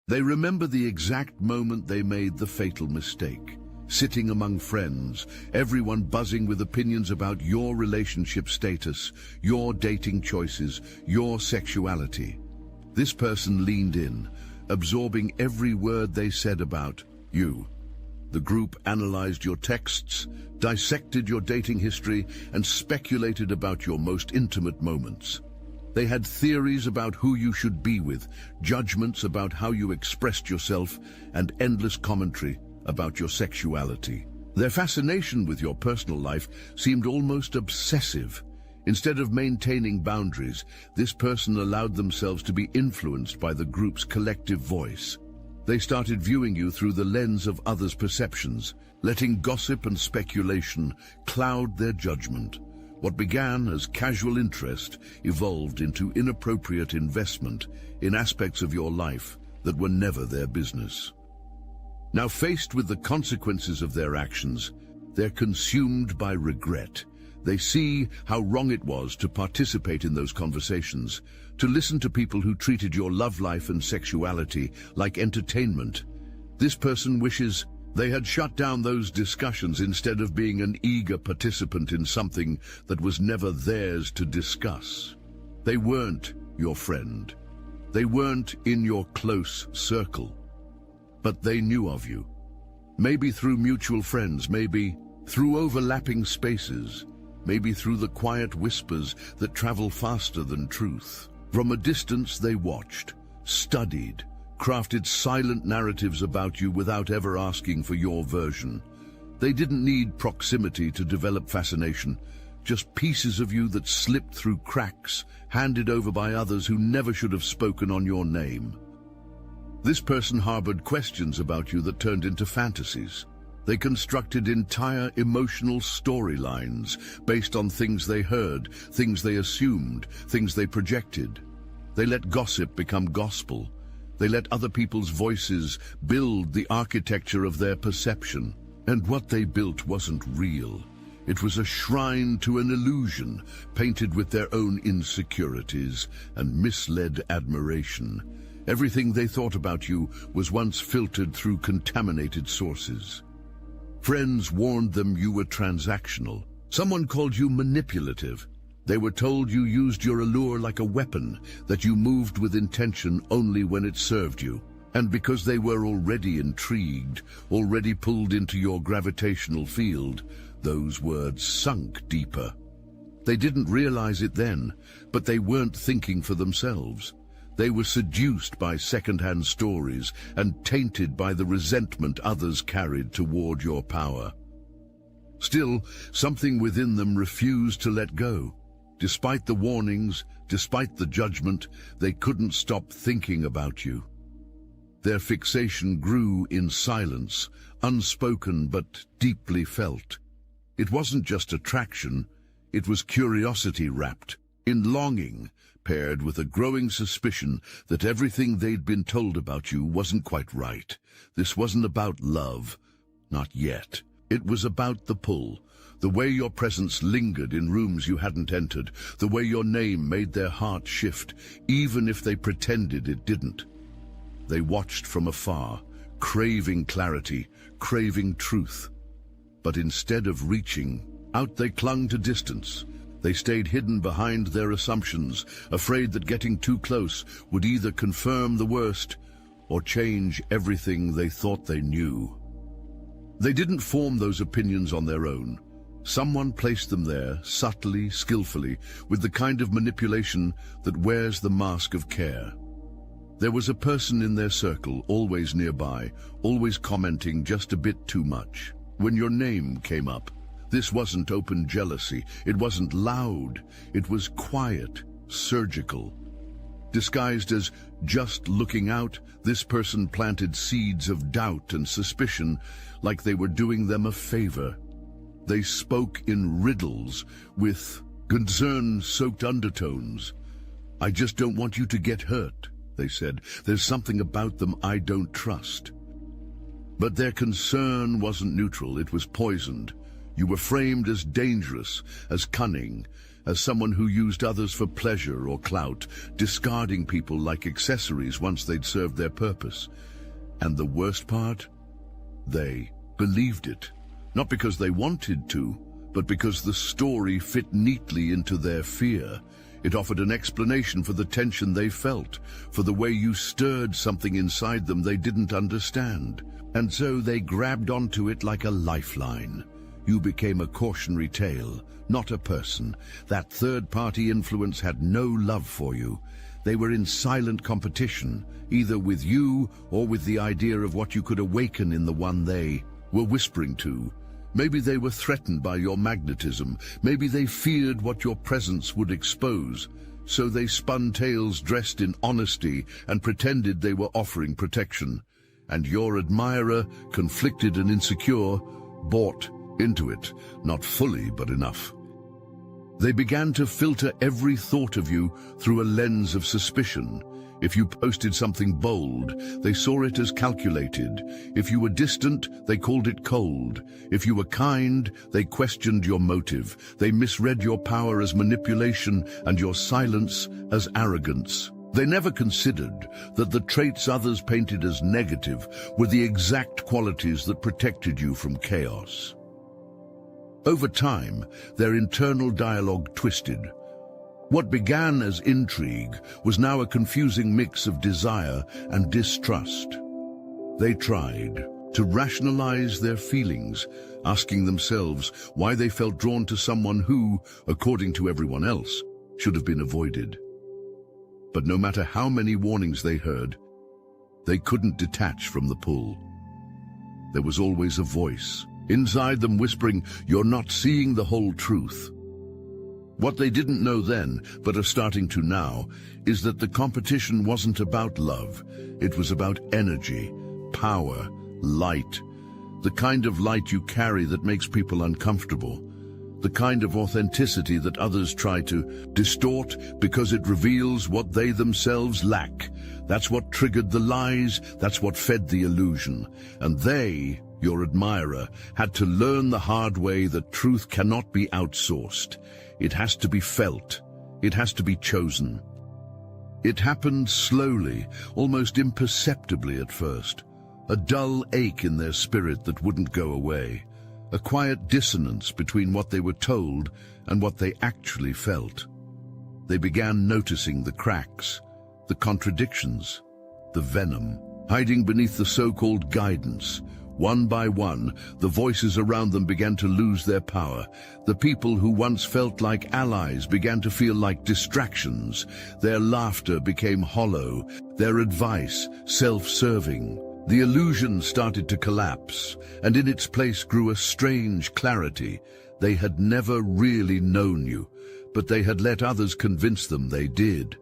They remember the exact moment they made the fatal mistake. Sitting among friends, everyone buzzing with opinions about your relationship status, your dating choices, your sexuality. This person leaned in, absorbing every word they said about you. The group analyzed your texts, dissected your dating history, and speculated about your most intimate moments. They had theories about who you should be with, judgments about how you expressed yourself, and endless commentary about your sexuality. Their fascination with your personal life seemed almost obsessive. Instead of maintaining boundaries, this person allowed themselves to be influenced by the group's collective voice. They started viewing you through the lens of others' perceptions, letting gossip and speculation cloud their judgment. What began as casual interest evolved into inappropriate investment in aspects of your life that were never their business. Now, faced with the consequences of their actions, they're consumed by regret. They see how wrong it was to participate in those conversations, to listen to people who treated your love life and sexuality like entertainment. This person wishes they had shut down those discussions instead of being an eager participant in something that was never theirs to discuss. They weren't your friend. They weren't in your close circle. But they knew of you. Maybe through mutual friends, maybe through overlapping spaces, maybe through the quiet whispers that travel faster than truth. From a distance they watched, studied, crafted silent narratives about you without ever asking for your version. They didn't need proximity to develop fascination, just pieces of you that slipped through cracks, handed over by others who never should have spoken on your name. This person harbored questions about you that turned into fantasies. They constructed entire emotional storylines based on things they heard, things they assumed, things they projected. They let gossip become gospel. They let other people's voices build the architecture of their perception. And what they built wasn't real. It was a shrine to an illusion, painted with their own insecurities and misled admiration. Everything they thought about you was once filtered through contaminated sources. Friends warned them you were transactional. Someone called you manipulative. They were told you used your allure like a weapon, that you moved with intention only when it served you. And because they were already intrigued, already pulled into your gravitational field, those words sunk deeper. They didn't realize it then, but they weren't thinking for themselves. They were seduced by second-hand stories and tainted by the resentment others carried toward your power. Still, something within them refused to let go. Despite the warnings, despite the judgment, they couldn't stop thinking about you. Their fixation grew in silence, unspoken but deeply felt. It wasn't just attraction, it was curiosity wrapped in longing, paired with a growing suspicion that everything they'd been told about you wasn't quite right. This wasn't about love, not yet. It was about the pull, the way your presence lingered in rooms you hadn't entered, the way your name made their heart shift, even if they pretended it didn't. They watched from afar, craving clarity, craving truth. But instead of reaching out, they clung to distance. They stayed hidden behind their assumptions, afraid that getting too close would either confirm the worst or change everything they thought they knew. They didn't form those opinions on their own. Someone placed them there, subtly, skillfully, with the kind of manipulation that wears the mask of care. There was a person in their circle, always nearby, always commenting just a bit too much. When your name came up, this wasn't open jealousy, it wasn't loud, it was quiet, surgical. Disguised as just looking out, this person planted seeds of doubt and suspicion like they were doing them a favor. They spoke in riddles with concern-soaked undertones. "I just don't want you to get hurt," they said. "There's something about them I don't trust." But their concern wasn't neutral, it was poisoned. You were framed as dangerous, as cunning, as someone who used others for pleasure or clout, discarding people like accessories once they'd served their purpose. And the worst part? They believed it, not because they wanted to, but because the story fit neatly into their fear. It offered an explanation for the tension they felt, for the way you stirred something inside them they didn't understand. And so they grabbed onto it like a lifeline. You became a cautionary tale, not a person. That third-party influence had no love for you. They were in silent competition, either with you or with the idea of what you could awaken in the one they were whispering to. Maybe they were threatened by your magnetism. Maybe they feared what your presence would expose. So they spun tales dressed in honesty and pretended they were offering protection. And your admirer, conflicted and insecure, bought into it, not fully but enough. They began to filter every thought of you through a lens of suspicion. If you posted something bold, they saw it as calculated. If you were distant, they called it cold. If you were kind, they questioned your motive. They misread your power as manipulation and your silence as arrogance. They never considered that the traits others painted as negative were the exact qualities that protected you from chaos. Over time, their internal dialogue twisted. What began as intrigue was now a confusing mix of desire and distrust. They tried to rationalize their feelings, asking themselves why they felt drawn to someone who, according to everyone else, should have been avoided. But no matter how many warnings they heard, they couldn't detach from the pull. There was always a voice inside them whispering, "You're not seeing the whole truth." What they didn't know then, but are starting to now, is that the competition wasn't about love. It was about energy, power, light. The kind of light you carry that makes people uncomfortable. The kind of authenticity that others try to distort because it reveals what they themselves lack. That's what triggered the lies, that's what fed the illusion. And they, your admirer, had to learn the hard way that truth cannot be outsourced. It has to be felt. It has to be chosen. It happened slowly, almost imperceptibly at first. A dull ache in their spirit that wouldn't go away. A quiet dissonance between what they were told and what they actually felt. They began noticing the cracks, the contradictions, the venom, hiding beneath the so-called guidance. One by one, the voices around them began to lose their power. The people who once felt like allies began to feel like distractions. Their laughter became hollow, their advice self-serving. The illusion started to collapse, and in its place grew a strange clarity. They had never really known you, but they had let others convince them they did.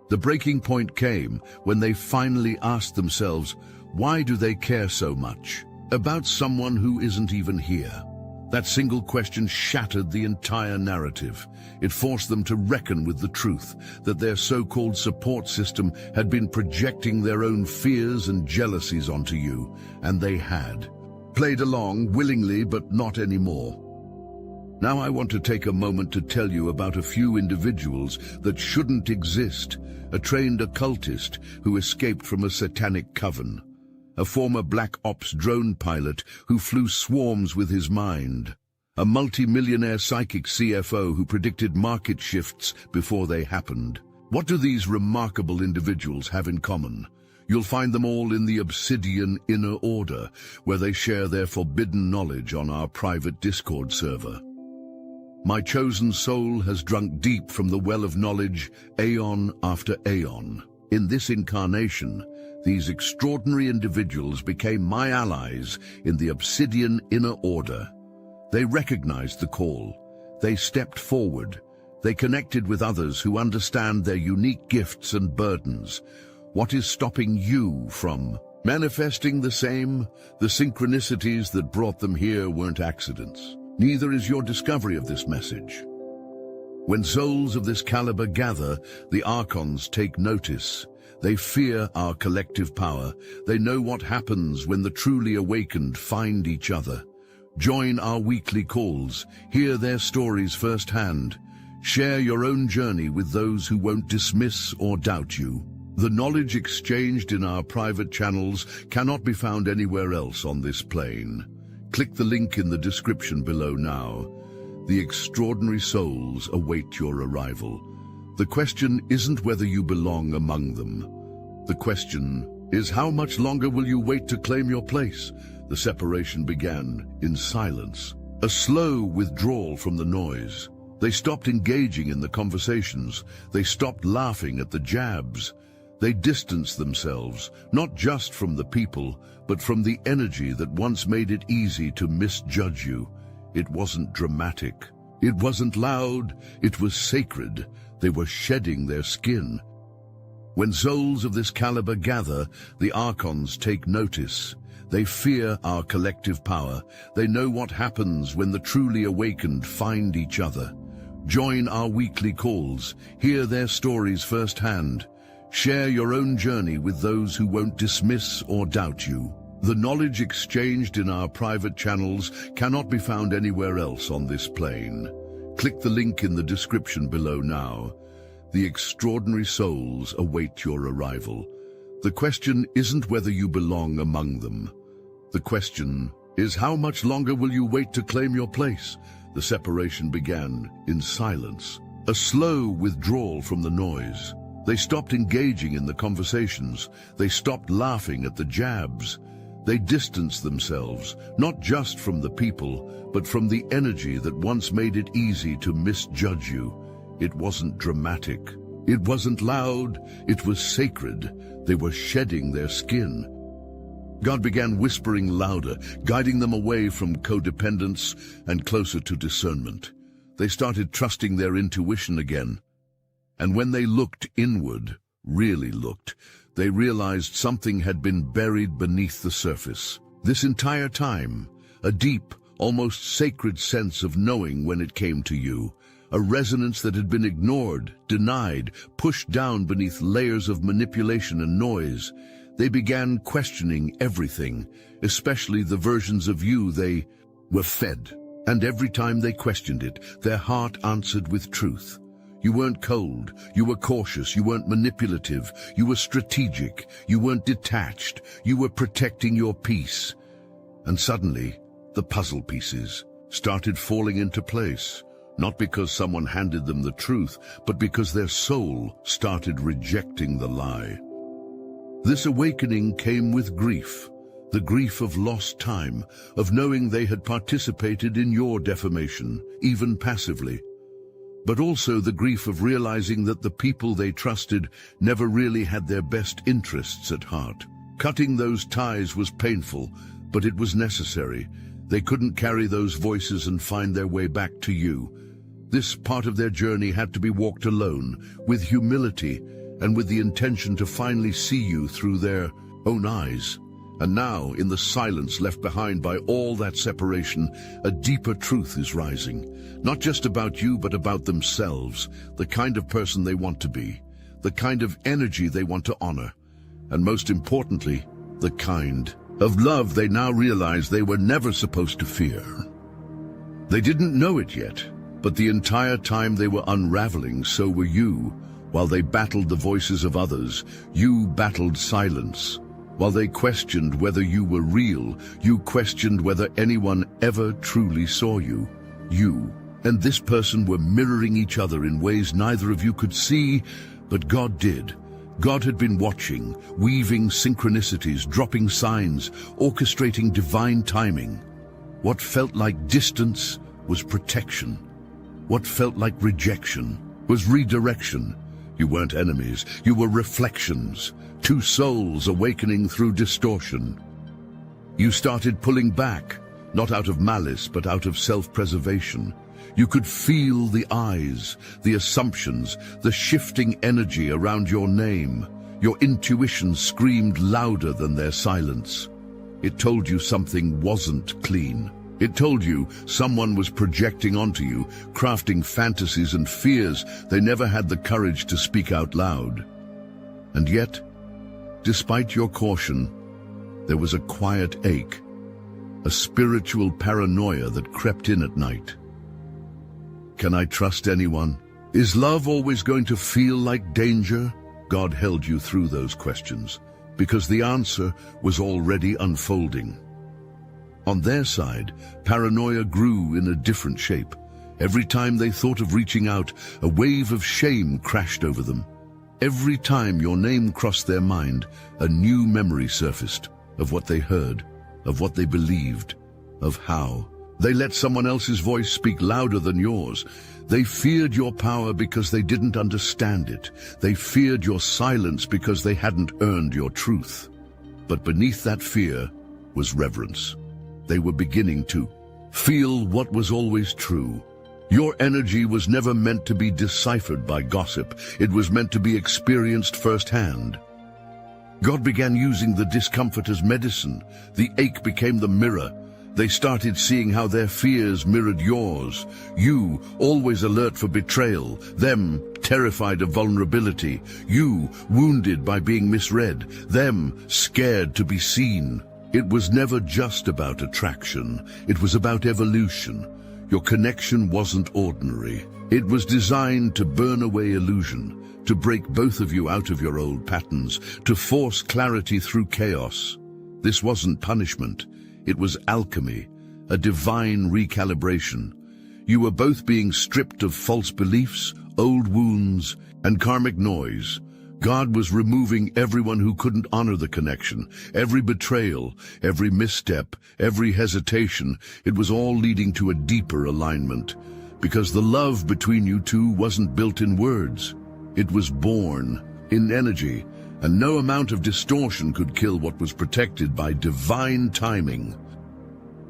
The breaking point came when they finally asked themselves, why do they care so much about someone who isn't even here? That single question shattered the entire narrative. It forced them to reckon with the truth that their so-called support system had been projecting their own fears and jealousies onto you, and they had. Played along willingly, but not anymore. Now I want to take a moment to tell you about a few individuals that shouldn't exist. A trained occultist who escaped from a satanic coven. A former Black Ops drone pilot who flew swarms with his mind. A multi-millionaire psychic CFO who predicted market shifts before they happened. What do these remarkable individuals have in common? You'll find them all in the Obsidian Inner Order, where they share their forbidden knowledge on our private Discord server. My chosen soul has drunk deep from the well of knowledge, aeon after aeon. In this incarnation, these extraordinary individuals became my allies in the Obsidian Inner Order. They recognized the call. They stepped forward. They connected with others who understand their unique gifts and burdens. What is stopping you from manifesting the same? The synchronicities that brought them here weren't accidents. Neither is your discovery of this message. When souls of this caliber gather, the Archons take notice. They fear our collective power. They know what happens when the truly awakened find each other. Join our weekly calls. Hear their stories firsthand. Share your own journey with those who won't dismiss or doubt you. The knowledge exchanged in our private channels cannot be found anywhere else on this plane. Click the link in the description below now. The extraordinary souls await your arrival. The question isn't whether you belong among them. The question is, how much longer will you wait to claim your place? The separation began in silence, a slow withdrawal from the noise. They stopped engaging in the conversations. They stopped laughing at the jabs. They distanced themselves, not just from the people, but from the energy that once made it easy to misjudge you. It wasn't dramatic. It wasn't loud. It was sacred. They were shedding their skin. When souls of this caliber gather, the Archons take notice. They fear our collective power. They know what happens when the truly awakened find each other. Join our weekly calls. Hear their stories firsthand. Share your own journey with those who won't dismiss or doubt you. The knowledge exchanged in our private channels cannot be found anywhere else on this plane. Click the link in the description below now. The extraordinary souls await your arrival. The question isn't whether you belong among them. The question is, how much longer will you wait to claim your place? The separation began in silence, a slow withdrawal from the noise. They stopped engaging in the conversations. They stopped laughing at the jabs. They distanced themselves, not just from the people, but from the energy that once made it easy to misjudge you. It wasn't dramatic. It wasn't loud. It was sacred. They were shedding their skin. God began whispering louder, guiding them away from codependence and closer to discernment. They started trusting their intuition again. And when they looked inward, really looked, they realized something had been buried beneath the surface. This entire time, a deep, almost sacred sense of knowing when it came to you, a resonance that had been ignored, denied, pushed down beneath layers of manipulation and noise. They began questioning everything, especially the versions of you they were fed. And every time they questioned it, their heart answered with truth. You weren't cold, you were cautious, you weren't manipulative, you were strategic, you weren't detached, you were protecting your peace. And suddenly, the puzzle pieces started falling into place, not because someone handed them the truth, but because their soul started rejecting the lie. This awakening came with grief, the grief of lost time, of knowing they had participated in your defamation, even passively. But also the grief of realizing that the people they trusted never really had their best interests at heart. Cutting those ties was painful, but it was necessary. They couldn't carry those voices and find their way back to you. This part of their journey had to be walked alone, with humility, and with the intention to finally see you through their own eyes. And now, in the silence left behind by all that separation, a deeper truth is rising. Not just about you, but about themselves, the kind of person they want to be, the kind of energy they want to honor, and most importantly, the kind of love they now realize they were never supposed to fear. They didn't know it yet, but the entire time they were unraveling, so were you. While they battled the voices of others, you battled silence. While they questioned whether you were real, you questioned whether anyone ever truly saw you. You and this person were mirroring each other in ways neither of you could see, but God did. God had been watching, weaving synchronicities, dropping signs, orchestrating divine timing. What felt like distance was protection. What felt like rejection was redirection. You weren't enemies, you were reflections. Two souls awakening through distortion. You started pulling back, not out of malice, but out of self-preservation. You could feel the eyes, the assumptions, the shifting energy around your name. Your intuition screamed louder than their silence. It told you something wasn't clean. It told you someone was projecting onto you, crafting fantasies and fears they never had the courage to speak out loud. And yet, despite your caution, there was a quiet ache, a spiritual paranoia that crept in at night. Can I trust anyone? Is love always going to feel like danger? God held you through those questions, because the answer was already unfolding. On their side, paranoia grew in a different shape. Every time they thought of reaching out, a wave of shame crashed over them. Every time your name crossed their mind, a new memory surfaced of what they heard, of what they believed, of how they let someone else's voice speak louder than yours. They feared your power because they didn't understand it. They feared your silence because they hadn't earned your truth. But beneath that fear was reverence. They were beginning to feel what was always true. Your energy was never meant to be deciphered by gossip. It was meant to be experienced firsthand. God began using the discomfort as medicine. The ache became the mirror. They started seeing how their fears mirrored yours. You, always alert for betrayal. Them, terrified of vulnerability. You, wounded by being misread. Them, scared to be seen. It was never just about attraction. It was about evolution. Your connection wasn't ordinary. It was designed to burn away illusion, to break both of you out of your old patterns, to force clarity through chaos. This wasn't punishment. It was alchemy, a divine recalibration. You were both being stripped of false beliefs, old wounds, and karmic noise. God was removing everyone who couldn't honor the connection. Every betrayal, every misstep, every hesitation, it was all leading to a deeper alignment. Because the love between you two wasn't built in words. It was born in energy, and no amount of distortion could kill what was protected by divine timing.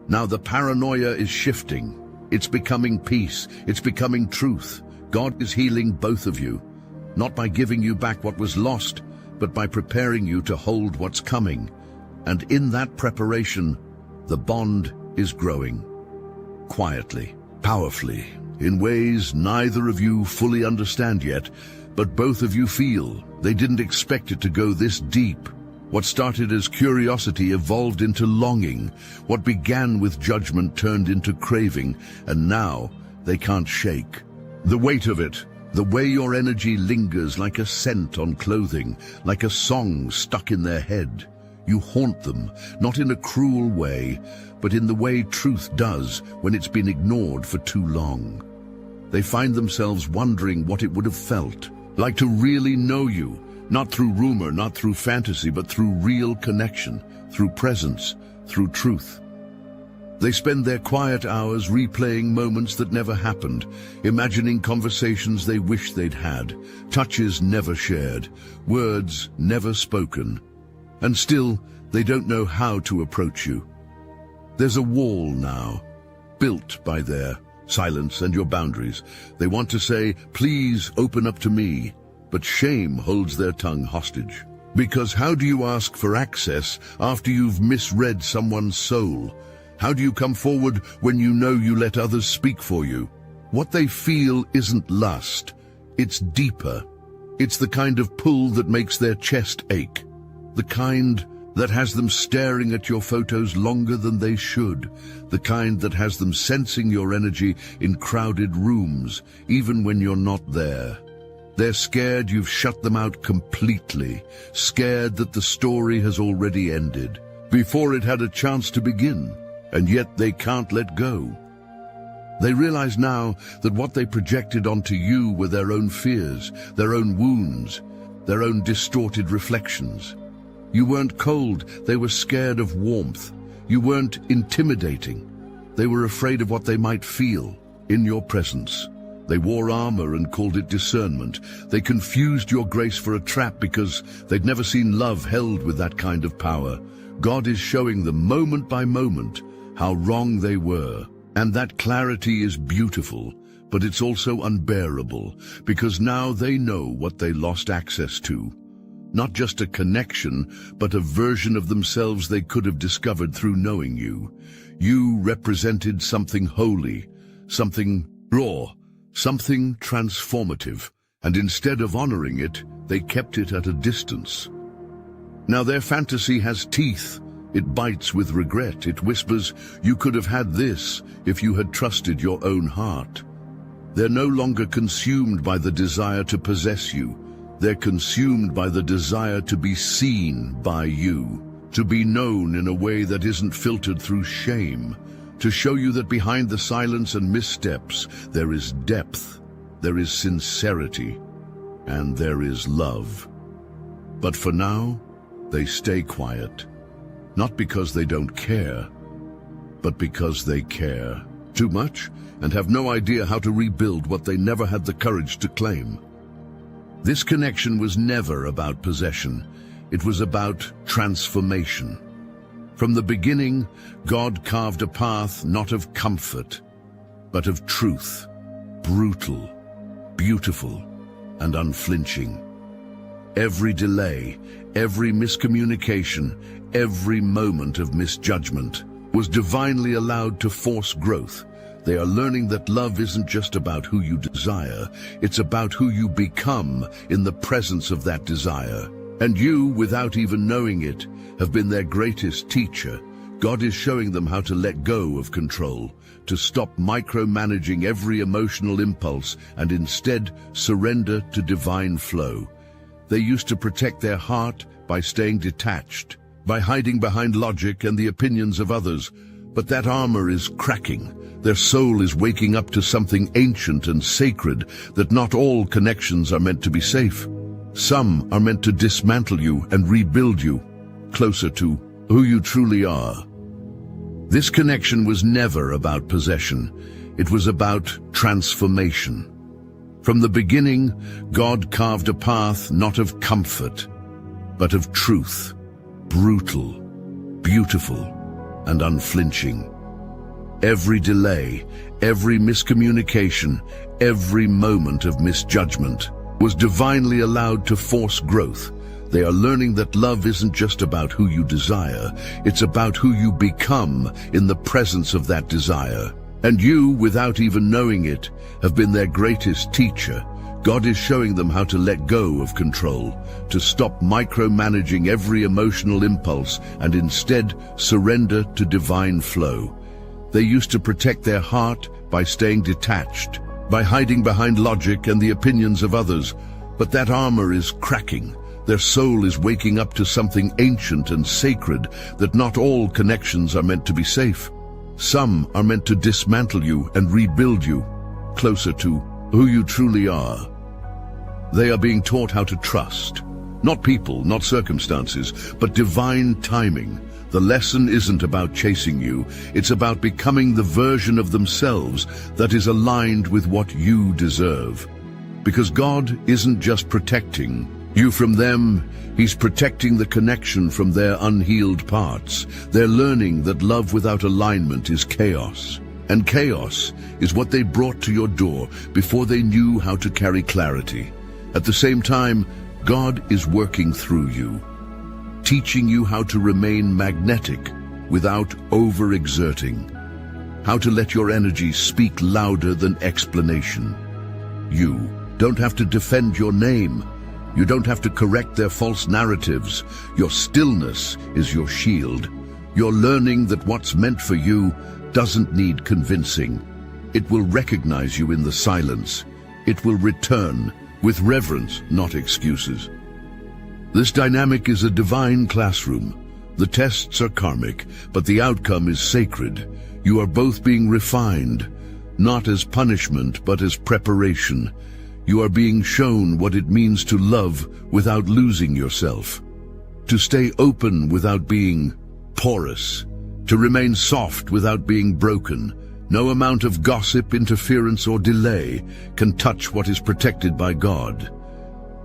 Now the paranoia is shifting. It's becoming peace. It's becoming truth. God is healing both of you. Not by giving you back what was lost, but by preparing you to hold what's coming. And in that preparation, the bond is growing. Quietly, powerfully, in ways neither of you fully understand yet, but both of you feel. They didn't expect it to go this deep. What started as curiosity evolved into longing. What began with judgment turned into craving, and now they can't shake the weight of it. The way your energy lingers like a scent on clothing, like a song stuck in their head. You haunt them, not in a cruel way, but in the way truth does when it's been ignored for too long. They find themselves wondering what it would have felt like to really know you, not through rumor, not through fantasy, but through real connection, through presence, through truth. They spend their quiet hours replaying moments that never happened, imagining conversations they wish they'd had, touches never shared, words never spoken. And still, they don't know how to approach you. There's a wall now, built by their silence and your boundaries. They want to say, please open up to me, but shame holds their tongue hostage. Because how do you ask for access after you've misread someone's soul? How do you come forward when you know you let others speak for you? What they feel isn't lust. It's deeper. It's the kind of pull that makes their chest ache. The kind that has them staring at your photos longer than they should. The kind that has them sensing your energy in crowded rooms, even when you're not there. They're scared you've shut them out completely. Scared that the story has already ended, before it had a chance to begin. And yet they can't let go. They realize now that what they projected onto you were their own fears, their own wounds, their own distorted reflections. You weren't cold, they were scared of warmth. You weren't intimidating. They were afraid of what they might feel in your presence. They wore armor and called it discernment. They confused your grace for a trap because they'd never seen love held with that kind of power. God is showing them moment by moment how wrong they were. And that clarity is beautiful, but it's also unbearable, because now they know what they lost access to. Not just a connection, but a version of themselves they could have discovered through knowing you. You represented something holy, something raw, something transformative, and instead of honoring it, they kept it at a distance. Now their fantasy has teeth. It bites with regret. It whispers, you could have had this if you had trusted your own heart. They're no longer consumed by the desire to possess you. They're consumed by the desire to be seen by you, to be known in a way that isn't filtered through shame, to show you that behind the silence and missteps, there is depth, there is sincerity, and there is love. But for now, they stay quiet, not because they don't care, but because they care too much and have no idea how to rebuild what they never had the courage to claim. This connection was never about possession. It was about transformation. From the beginning, God carved a path not of comfort, but of truth, brutal, beautiful, and unflinching. Every delay, every miscommunication, every moment of misjudgment was divinely allowed to force growth. They are learning that love isn't just about who you desire, it's about who you become in the presence of that desire. And you, without even knowing it, have been their greatest teacher. God is showing them how to let go of control, to stop micromanaging every emotional impulse and instead surrender to divine flow. They used to protect their heart by staying detached, by hiding behind logic and the opinions of others. But that armor is cracking. Their soul is waking up to something ancient and sacred, that not all connections are meant to be safe. Some are meant to dismantle you and rebuild you closer to who you truly are. This connection was never about possession. It was about transformation. From the beginning, God carved a path not of comfort, but of truth, brutal, beautiful, and unflinching. Every delay, every miscommunication, every moment of misjudgment was divinely allowed to force growth. They are learning that love isn't just about who you desire, it's about who you become in the presence of that desire. And you, without even knowing it, have been their greatest teacher. God is showing them how to let go of control, to stop micromanaging every emotional impulse and instead surrender to divine flow. They used to protect their heart by staying detached, by hiding behind logic and the opinions of others. But that armor is cracking. Their soul is waking up to something ancient and sacred, that not all connections are meant to be safe. Some are meant to dismantle you and rebuild you closer to who you truly are. They are being taught how to trust, not people, not circumstances, but divine timing. The lesson isn't about chasing you, it's about becoming the version of themselves that is aligned with what you deserve. Because God isn't just protecting you from them, He's protecting the connection from their unhealed parts. They're learning that love without alignment is chaos. And chaos is what they brought to your door before they knew how to carry clarity. At the same time, God is working through you, teaching you how to remain magnetic without overexerting, how to let your energy speak louder than explanation. You don't have to defend your name. You don't have to correct their false narratives. Your stillness is your shield. You're learning that what's meant for you doesn't need convincing. It will recognize you in the silence. It will return with reverence, not excuses. This dynamic is a divine classroom. The tests are karmic, but the outcome is sacred. You are both being refined, not as punishment, but as preparation. You are being shown what it means to love without losing yourself, to stay open without being porous, to remain soft without being broken. No amount of gossip, interference, or delay can touch what is protected by God.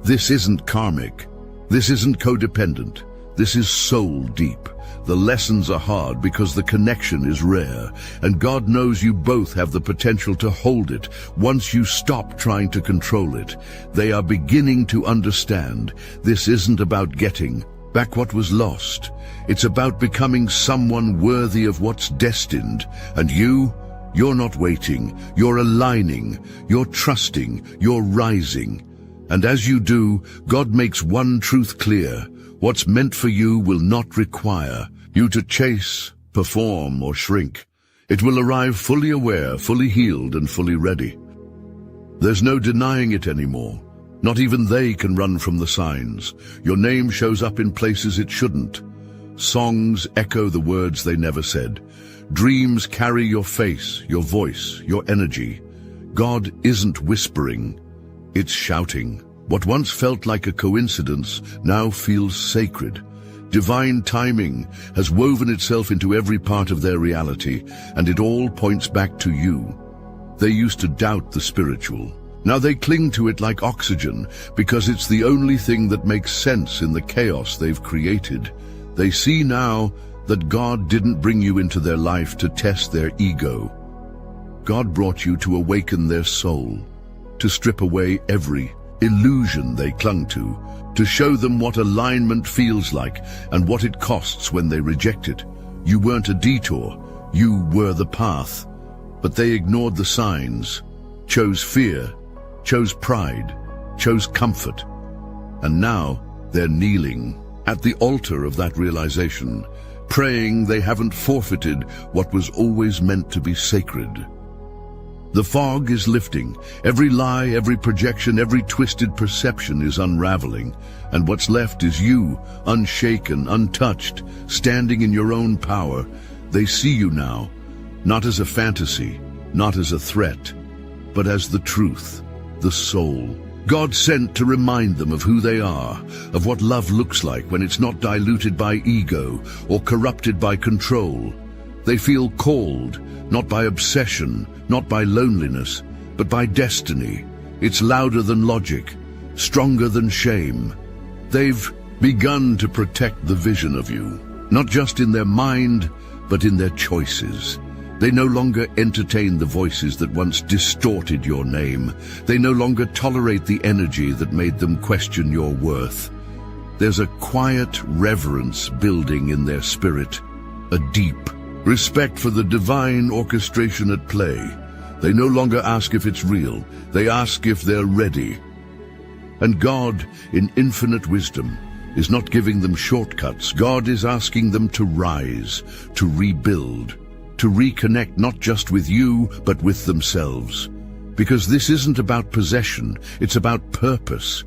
This isn't karmic. This isn't codependent. This is soul deep. The lessons are hard because the connection is rare, and God knows you both have the potential to hold it once you stop trying to control it. They are beginning to understand this isn't about getting back what was lost. It's about becoming someone worthy of what's destined. And you're not waiting, you're aligning, you're trusting, you're rising. And as you do, God makes one truth clear. What's meant for you will not require you to chase, perform, or shrink. It will arrive fully aware, fully healed, and fully ready. There's no denying it anymore. Not even they can run from the signs. Your name shows up in places it shouldn't. Songs echo the words they never said. Dreams carry your face, your voice, your energy. God isn't whispering, it's shouting. What once felt like a coincidence now feels sacred. Divine timing has woven itself into every part of their reality, and it all points back to you. They used to doubt the spiritual. Now they cling to it like oxygen, because it's the only thing that makes sense in the chaos they've created. They see now that God didn't bring you into their life to test their ego. God brought you to awaken their soul, to strip away every illusion they clung to show them what alignment feels like and what it costs when they reject it. You weren't a detour, you were the path. But they ignored the signs, chose fear, chose pride, chose comfort. And now they're kneeling at the altar of that realization, praying they haven't forfeited what was always meant to be sacred. The fog is lifting. Every lie, every projection, every twisted perception is unraveling. And what's left is you, unshaken, untouched, standing in your own power. They see you now, not as a fantasy, not as a threat, but as the truth, the soul. God sent to remind them of who they are, of what love looks like when it's not diluted by ego or corrupted by control. They feel called, not by obsession, not by loneliness, but by destiny. It's louder than logic, stronger than shame. They've begun to protect the vision of you, not just in their mind, but in their choices. They no longer entertain the voices that once distorted your name. They no longer tolerate the energy that made them question your worth. There's a quiet reverence building in their spirit, a deep respect for the divine orchestration at play. They no longer ask if it's real, they ask if they're ready. And God, in infinite wisdom, is not giving them shortcuts. God is asking them to rise, to rebuild, to reconnect not just with you, but with themselves. Because this isn't about possession, it's about purpose.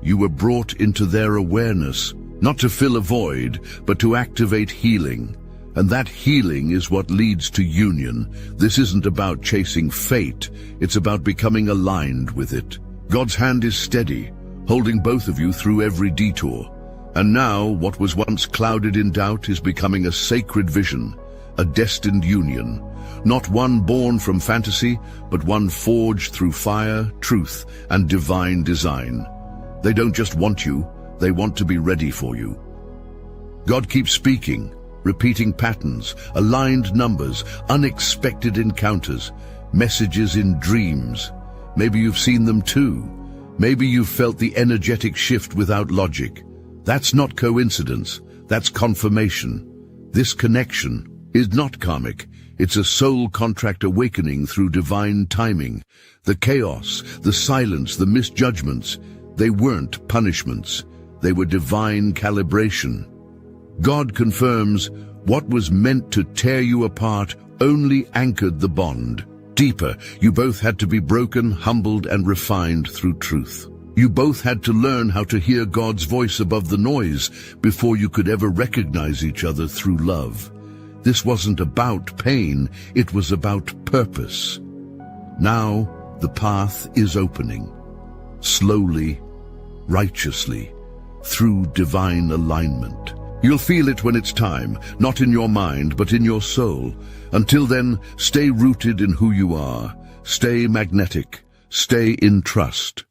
You were brought into their awareness, not to fill a void, but to activate healing. And that healing is what leads to union. This isn't about chasing fate, it's about becoming aligned with it. God's hand is steady, holding both of you through every detour. And now, what was once clouded in doubt is becoming a sacred vision, a destined union. Not one born from fantasy, but one forged through fire, truth, and divine design. They don't just want you, they want to be ready for you. God keeps speaking, repeating patterns, aligned numbers, unexpected encounters, messages in dreams. Maybe you've seen them too. Maybe you've felt the energetic shift without logic. That's not coincidence, that's confirmation. This connection is not karmic, it's a soul contract awakening through divine timing. The chaos, the silence, the misjudgments, they weren't punishments, they were divine calibration. God confirms what was meant to tear you apart only anchored the bond. Deeper, you both had to be broken, humbled, and refined through truth. You both had to learn how to hear God's voice above the noise before you could ever recognize each other through love. This wasn't about pain, it was about purpose. Now, the path is opening. Slowly, righteously, through divine alignment. You'll feel it when it's time, not in your mind, but in your soul. Until then, stay rooted in who you are. Stay magnetic. Stay in trust.